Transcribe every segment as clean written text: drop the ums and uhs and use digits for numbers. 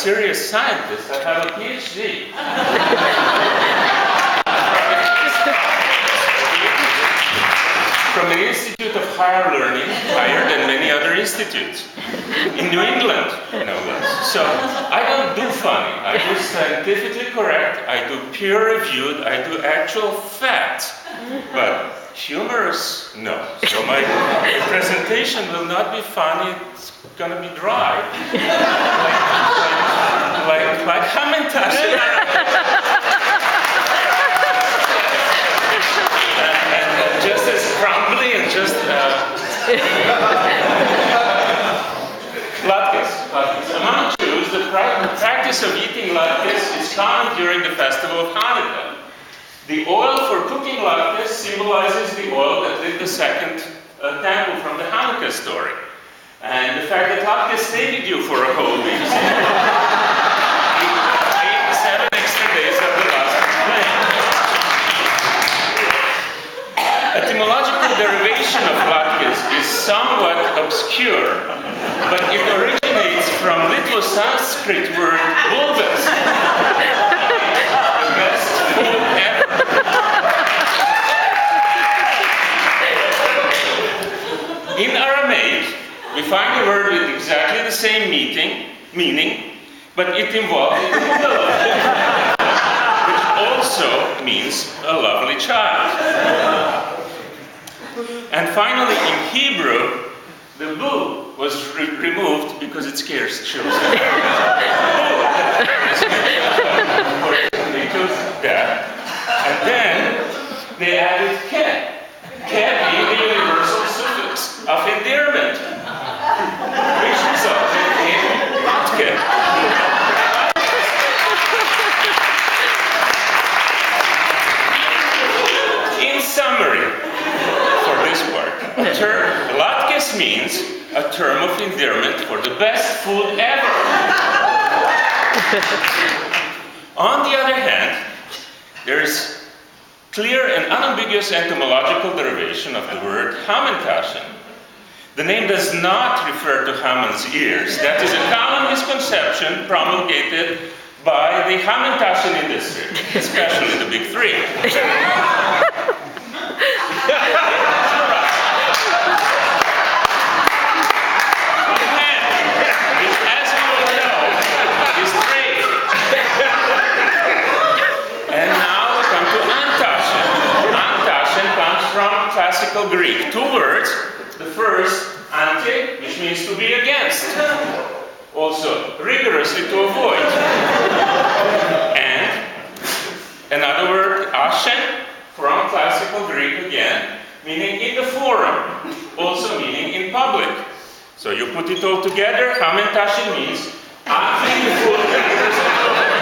serious scientist. I have a PhD. From the Institute of Higher Learning, higher than many other institutes, in New England, no less. So I don't do funny, I do scientifically correct, I do peer-reviewed, I do actual facts, but humorous, no. So my presentation will not be funny, it's going to be dry, like Hamantaschen. And just as crumbly and just latkes. Among Jews, the practice of eating latkes is common during the festival of Hanukkah. The oil for cooking latkes symbolizes the oil that lit the second temple from the Hanukkah story. And the fact that latkes stayed with you for a whole week. 7 extra days of the last day. Etymological derivation of latkes is somewhat obscure, but it originates from Little Sanskrit word bulbas, the best food ever. In Aramaic, we find a word with exactly the same meaning, but it involves which also means a lovely child. And finally, in Hebrew, the boo was removed because it scares children. They chose that. And then they added ke. Ke being the universal suffix of endearment, which resulted in latke. In summary, this part. Latkes means a term of endearment for the best food ever. On the other hand, there is clear and unambiguous etymological derivation of the word Hamantaschen. The name does not refer to Haman's ears. That is a common misconception promulgated by the Hamantaschen industry, especially the big three. Classical Greek. 2 words. The first, anti, which means to be against. Also, rigorously to avoid. And another word, ashen, from Classical Greek again, meaning in the forum, also meaning in public. So you put it all together, Hamantaschen means anti-food rigorously to avoid.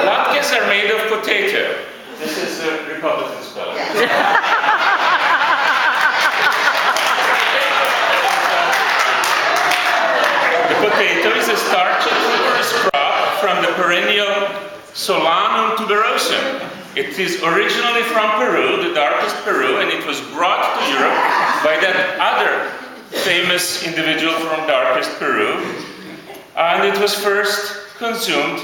Latkes are made of potato. This is the Republican spelling. The potato is a starchy tuberous crop from the perennial Solanum tuberosum. It is originally from Peru, the darkest Peru, and it was brought to Europe by that other famous individual from darkest Peru. And it was first consumed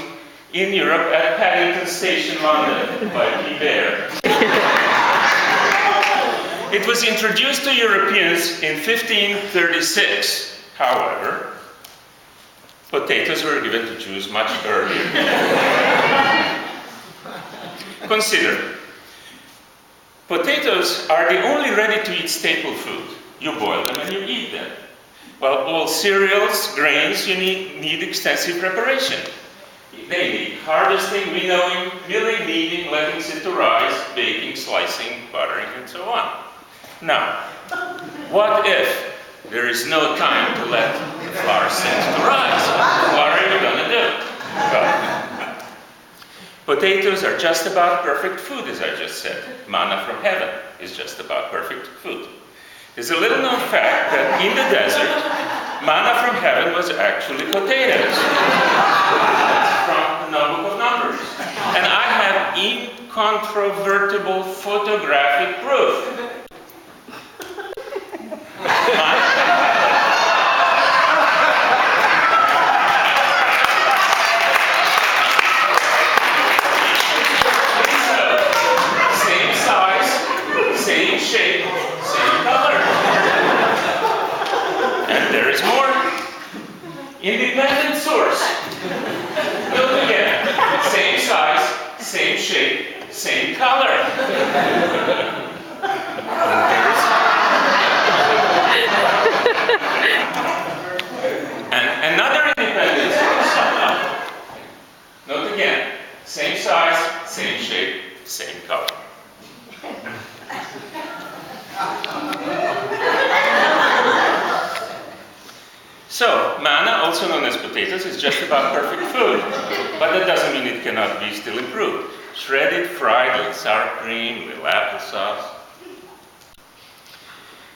in Europe at Paddington Station, London, by P. Bear. It was introduced to Europeans in 1536. However, potatoes were given to Jews much earlier. Consider, potatoes are the only ready-to-eat staple food. You boil them and you eat them. While all cereals, grains, you need extensive preparation. They need harvesting, winnowing, milling, kneading, letting sit to rise, baking, slicing, buttering, and so on. Now, what if there is no time to let the flour sit to rise? What are you going to do? Well, potatoes are just about perfect food, as I just said. Manna from heaven is just about perfect food. There's a little known fact that in the desert, manna from heaven was actually potatoes. That's from the Book of Numbers. And I have incontrovertible photographic proof. Independent source. Look again. Same size, same shape, same color. And another independent source. Note again. Same size, same shape, same color. So, manna, also known as potatoes, is just about perfect food. But that doesn't mean it cannot be still improved. Shredded, fried with sour cream, with applesauce.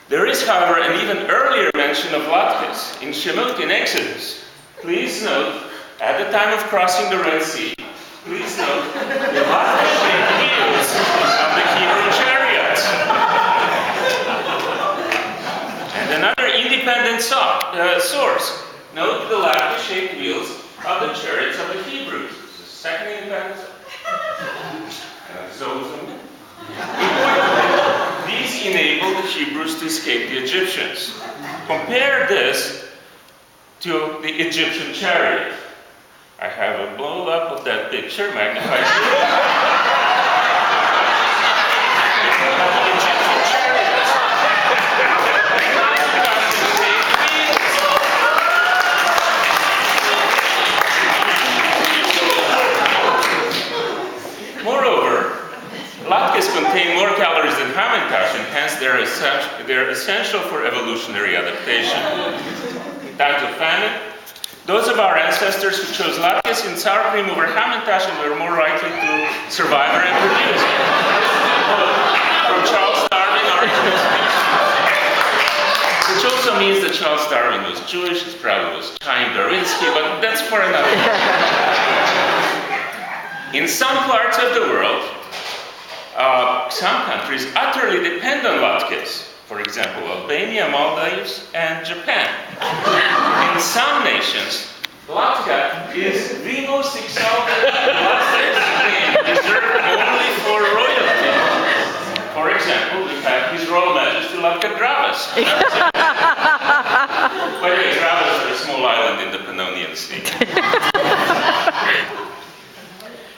There is, however, an even earlier mention of latkes in Shemot in Exodus. Please note, at the time of crossing the Red Sea, please note the latke-shaped wheels of the Hebrew chariots. And another independent source. Note the latke-shaped wheels of the chariots of the Hebrews. This is the second independent source. These enabled the Hebrews to escape the Egyptians. Compare this to the Egyptian chariot. I have a blow-up of that picture, magnified. Moreover, latkes contain more calories than Hamantaschen, hence they're essential for evolutionary adaptation. In times of famine, those of our ancestors who chose latkes in sour cream over Hamantaschen were more likely to survive and reproduce. From Charles Darwin, which also means that Charles Darwin was Jewish, it probably was Chaim Darwinsky, but that's for another time. In some parts of the world, some countries utterly depend on latkes. For example, Albania, Maldives, and Japan. In some nations, latke is the most exalted grain reserved only for royalty. For example, we have His Royal Majesty Latke Gravis. By the way, Gravis is a small island in the Pannonian Sea.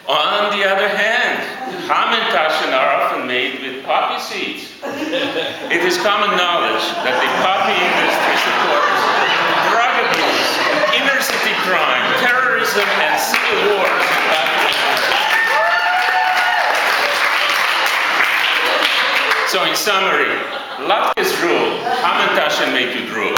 On the other hand, Hamantaschen are often made with poppy seeds. It is common knowledge that the poppy industry supports drug abuse, inner city crime, terrorism, and civil wars in Latin America. So in summary, latkes rule, Hamantaschen make you drool.